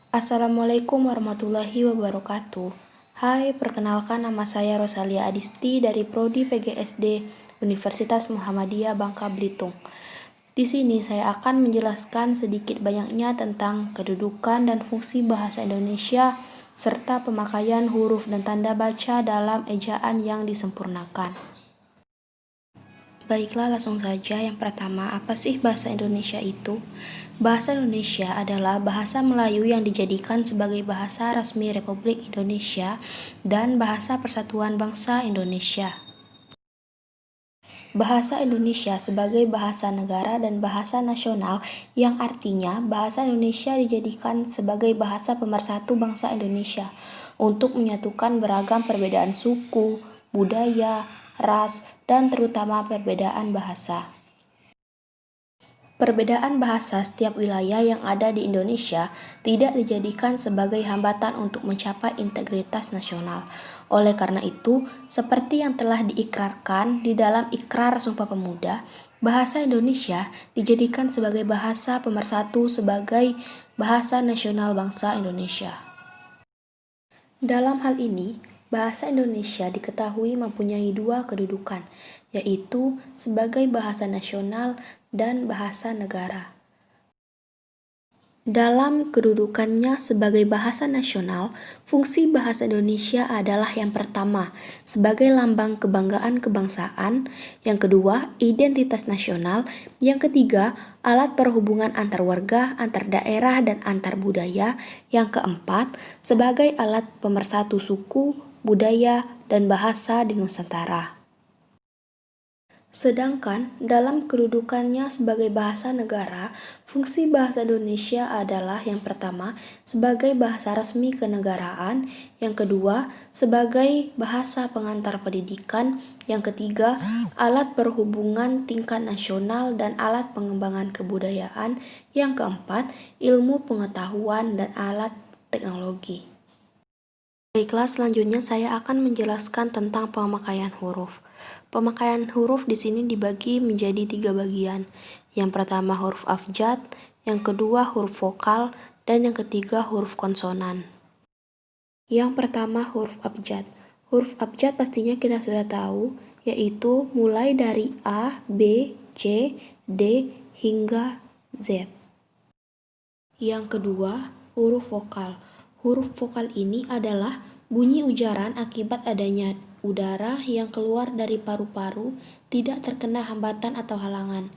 Assalamualaikum warahmatullahi wabarakatuh. Hai, perkenalkan nama saya Rosalia Adisti dari Prodi PGSD Universitas Muhammadiyah Bangka Belitung. Di sini saya akan menjelaskan sedikit banyaknya tentang kedudukan dan fungsi bahasa Indonesia serta pemakaian huruf dan tanda baca dalam ejaan yang disempurnakan. Baiklah, langsung saja. Yang pertama, apa sih bahasa Indonesia itu? Bahasa Indonesia adalah bahasa Melayu yang dijadikan sebagai bahasa resmi Republik Indonesia dan bahasa Persatuan Bangsa Indonesia. Bahasa Indonesia sebagai bahasa negara dan bahasa nasional yang artinya bahasa Indonesia dijadikan sebagai bahasa pemersatu bangsa Indonesia untuk menyatukan beragam perbedaan suku, budaya, ras, dan terutama perbedaan bahasa. Perbedaan bahasa setiap wilayah yang ada di Indonesia tidak dijadikan sebagai hambatan untuk mencapai integritas nasional. Oleh karena itu, seperti yang telah diikrarkan di dalam Ikrar Sumpah Pemuda, bahasa Indonesia dijadikan sebagai bahasa pemersatu sebagai bahasa nasional bangsa Indonesia. Dalam hal ini, bahasa Indonesia diketahui mempunyai dua kedudukan, yaitu sebagai bahasa nasional dan bahasa negara. Dalam kedudukannya sebagai bahasa nasional, fungsi bahasa Indonesia adalah yang pertama, sebagai lambang kebanggaan kebangsaan, yang kedua, identitas nasional, yang ketiga, alat perhubungan antar warga, antar daerah, dan antar budaya, yang keempat, sebagai alat pemersatu suku, budaya, dan bahasa di Nusantara. Sedangkan dalam kedudukannya sebagai bahasa negara, fungsi bahasa Indonesia adalah yang pertama sebagai bahasa resmi kenegaraan, yang kedua sebagai bahasa pengantar pendidikan, yang ketiga alat perhubungan tingkat nasional dan alat pengembangan kebudayaan, yang keempat ilmu pengetahuan dan alat teknologi. Baiklah, selanjutnya saya akan menjelaskan tentang pemakaian huruf. Pemakaian huruf di sini dibagi menjadi 3 bagian. Yang pertama huruf abjad, yang kedua huruf vokal, dan yang ketiga huruf konsonan. Yang pertama huruf abjad. Huruf abjad pastinya kita sudah tahu, yaitu mulai dari A, B, C, D, hingga Z. Yang kedua, huruf vokal. Huruf vokal ini adalah bunyi ujaran akibat adanya udara yang keluar dari paru-paru tidak terkena hambatan atau halangan.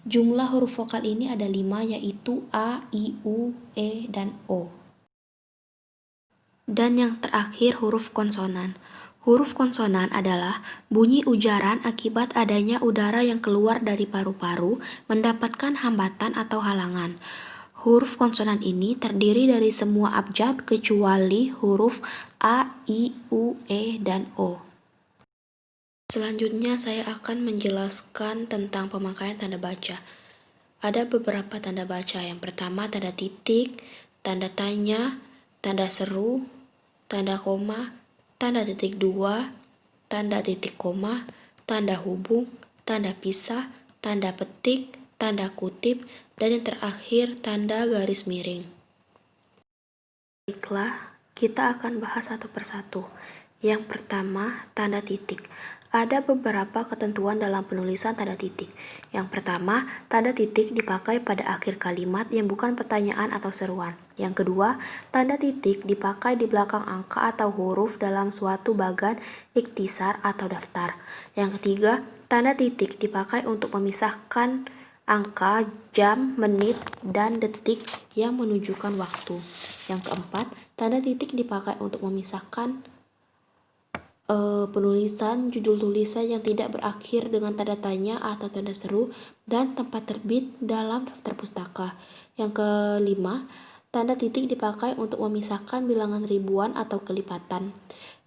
Jumlah huruf vokal ini ada 5, yaitu A, I, U, E, dan O. Dan yang terakhir huruf konsonan. Huruf konsonan adalah bunyi ujaran akibat adanya udara yang keluar dari paru-paru mendapatkan hambatan atau halangan. Huruf konsonan ini terdiri dari semua abjad kecuali huruf A, I, U, E, dan O. Selanjutnya saya akan menjelaskan tentang pemakaian tanda baca. Ada beberapa tanda baca. Yang pertama tanda titik, tanda tanya, tanda seru, tanda koma, tanda titik dua, tanda titik koma, tanda hubung, tanda pisah, tanda petik, tanda kutip, dan yang terakhir tanda garis miring. Baiklah, kita akan bahas satu persatu. Yang pertama, tanda titik. Ada beberapa ketentuan dalam penulisan tanda titik. Yang pertama, tanda titik dipakai pada akhir kalimat yang bukan pertanyaan atau seruan. Yang kedua, tanda titik dipakai di belakang angka atau huruf dalam suatu bagan ikhtisar atau daftar. Yang ketiga, tanda titik dipakai untuk memisahkan angka, jam, menit, dan detik yang menunjukkan waktu. Yang keempat, tanda titik dipakai untuk memisahkan penulisan judul tulisan yang tidak berakhir dengan tanda tanya atau tanda seru dan tempat terbit dalam daftar pustaka. Yang kelima, tanda titik dipakai untuk memisahkan bilangan ribuan atau kelipatan.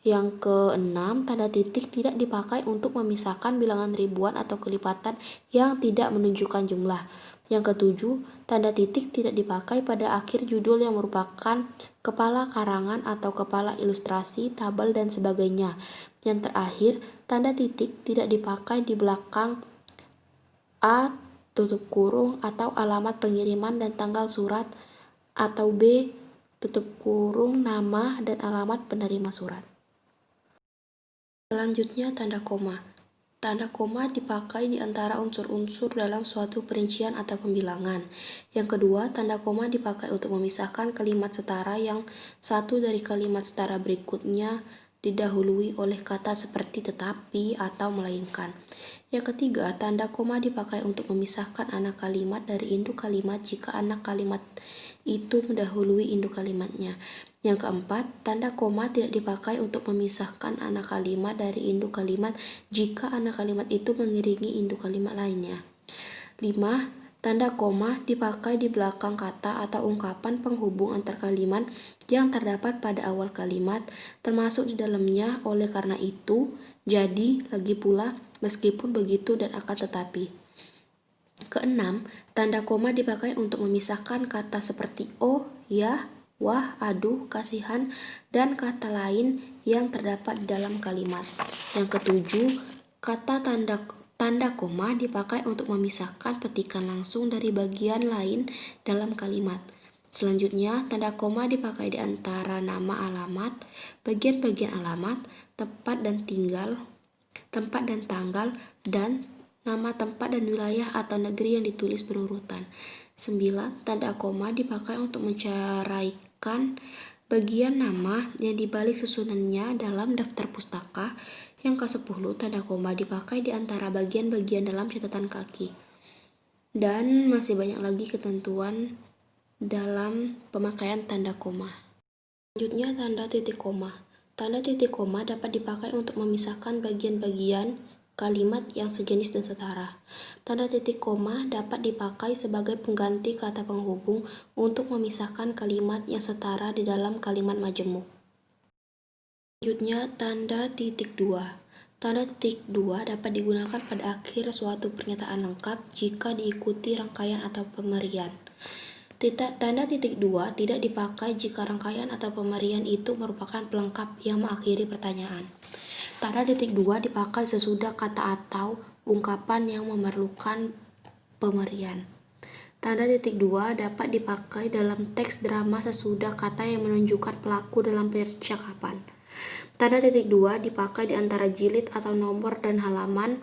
Yang keenam, tanda titik tidak dipakai untuk memisahkan bilangan ribuan atau kelipatan yang tidak menunjukkan jumlah. Yang ketujuh, tanda titik tidak dipakai pada akhir judul yang merupakan kepala karangan atau kepala ilustrasi, tabel, dan sebagainya. Yang terakhir, tanda titik tidak dipakai di belakang A tutup kurung atau alamat pengiriman dan tanggal surat, atau B tutup kurung nama dan alamat penerima surat. Selanjutnya, tanda koma. Tanda koma dipakai di antara unsur-unsur dalam suatu perincian atau pembilangan. Yang kedua, tanda koma dipakai untuk memisahkan kalimat setara yang satu dari kalimat setara berikutnya didahului oleh kata seperti tetapi atau melainkan. Yang ketiga, tanda koma dipakai untuk memisahkan anak kalimat dari induk kalimat jika anak kalimat itu mendahului induk kalimatnya. Yang keempat, tanda koma tidak dipakai untuk memisahkan anak kalimat dari induk kalimat jika anak kalimat itu mengiringi induk kalimat lainnya. 5. Tanda koma dipakai di belakang kata atau ungkapan penghubung antar kalimat yang terdapat pada awal kalimat, termasuk di dalamnya. Oleh karena itu, jadi, lagi pula, meskipun begitu, dan akan tetapi. Keenam, tanda koma dipakai untuk memisahkan kata seperti oh, ya, wah, aduh, kasihan, dan kata lain yang terdapat di dalam kalimat. Yang ketujuh, kata tanda koma dipakai untuk memisahkan petikan langsung dari bagian lain dalam kalimat. Selanjutnya, tanda koma dipakai di antara nama alamat, bagian-bagian alamat, tempat dan tanggal, dan nama tempat dan wilayah atau negeri yang ditulis berurutan. 9. Tanda koma dipakai untuk menceraikan bagian nama yang dibalik susunannya dalam daftar pustaka. Yang ke-10, tanda koma dipakai di antara bagian-bagian dalam catatan kaki. Dan masih banyak lagi ketentuan dalam pemakaian tanda koma. Selanjutnya, tanda titik koma. Tanda titik koma dapat dipakai untuk memisahkan bagian-bagian kalimat yang sejenis dan setara. Tanda titik koma dapat dipakai sebagai pengganti kata penghubung untuk memisahkan kalimat yang setara di dalam kalimat majemuk. Selanjutnya, tanda titik dua. Tanda titik dua dapat digunakan pada akhir suatu pernyataan lengkap jika diikuti rangkaian atau pemerian. Tanda titik dua tidak dipakai jika rangkaian atau pemerian itu merupakan pelengkap yang mengakhiri pertanyaan. Tanda titik dua dipakai sesudah kata atau ungkapan yang memerlukan pemerian. Tanda titik dua dapat dipakai dalam teks drama sesudah kata yang menunjukkan pelaku dalam percakapan. Tanda titik dua dipakai di antara jilid atau nomor dan halaman,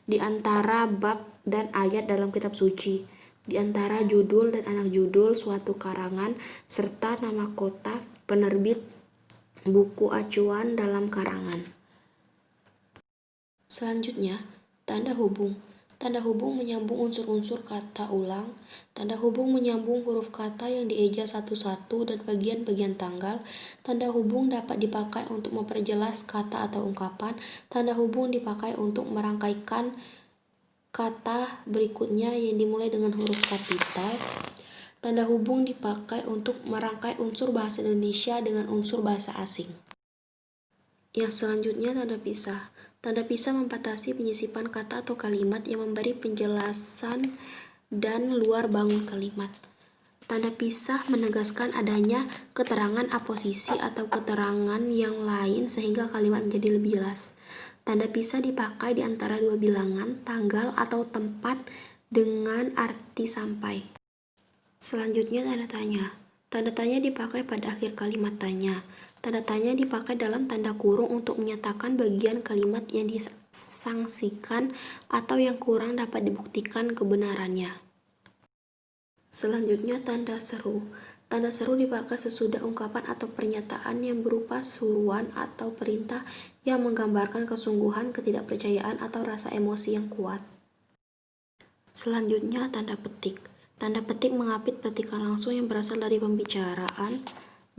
di antara bab dan ayat dalam kitab suci, di antara judul dan anak judul suatu karangan, serta nama kota, penerbit, buku acuan dalam karangan. Selanjutnya, tanda hubung. Tanda hubung menyambung unsur-unsur kata ulang. Tanda hubung menyambung huruf kata yang dieja satu-satu dan bagian-bagian tanggal. Tanda hubung dapat dipakai untuk memperjelas kata atau ungkapan. Tanda hubung dipakai untuk merangkaikan kata berikutnya yang dimulai dengan huruf kapital. Tanda hubung dipakai untuk merangkai unsur bahasa Indonesia dengan unsur bahasa asing. Yang selanjutnya, tanda pisah. Tanda pisah membatasi penyisipan kata atau kalimat yang memberi penjelasan dan luar bangun kalimat. Tanda pisah menegaskan adanya keterangan aposisi atau keterangan yang lain sehingga kalimat menjadi lebih jelas. Tanda pisah dipakai di antara dua bilangan, tanggal, atau tempat dengan arti sampai. Selanjutnya, tanda tanya. Tanda tanya dipakai pada akhir kalimat tanya. Tanda tanya dipakai dalam tanda kurung untuk menyatakan bagian kalimat yang disangsikan atau yang kurang dapat dibuktikan kebenarannya. Selanjutnya, tanda seru. Tanda seru dipakai sesudah ungkapan atau pernyataan yang berupa suruhan atau perintah yang menggambarkan kesungguhan, ketidakpercayaan, atau rasa emosi yang kuat. Selanjutnya, tanda petik. Tanda petik mengapit petikan langsung yang berasal dari pembicaraan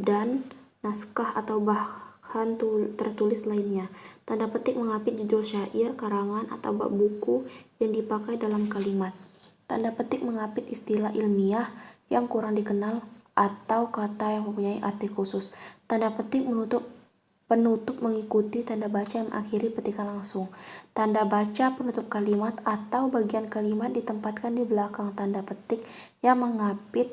dan naskah atau bahan tertulis lainnya. Tanda petik mengapit judul syair, karangan, atau bab buku yang dipakai dalam kalimat. Tanda petik mengapit istilah ilmiah yang kurang dikenal atau kata yang mempunyai arti khusus. Tanda petik penutup mengikuti tanda baca yang mengakhiri petikan langsung. Tanda baca penutup kalimat atau bagian kalimat ditempatkan di belakang tanda petik yang mengapit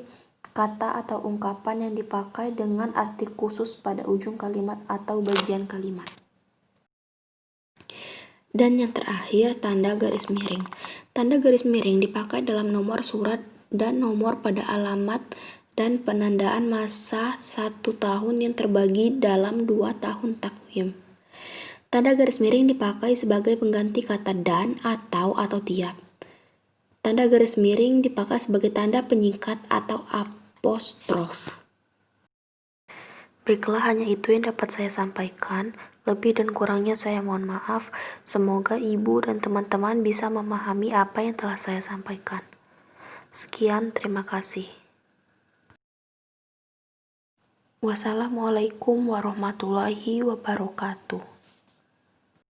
kata atau ungkapan yang dipakai dengan arti khusus pada ujung kalimat atau bagian kalimat. Dan yang terakhir, tanda garis miring. Tanda garis miring dipakai dalam nomor surat dan nomor pada alamat dan penandaan masa 1 tahun yang terbagi dalam 2 tahun takwim. Tanda garis miring dipakai sebagai pengganti kata dan, atau tiap. Tanda garis miring dipakai sebagai tanda penyingkat atau apostrof. Baiklah, hanya itu yang dapat saya sampaikan. Lebih dan kurangnya saya mohon maaf. Semoga ibu dan teman-teman bisa memahami apa yang telah saya sampaikan. Sekian, terima kasih. Wassalamualaikum warahmatullahi wabarakatuh.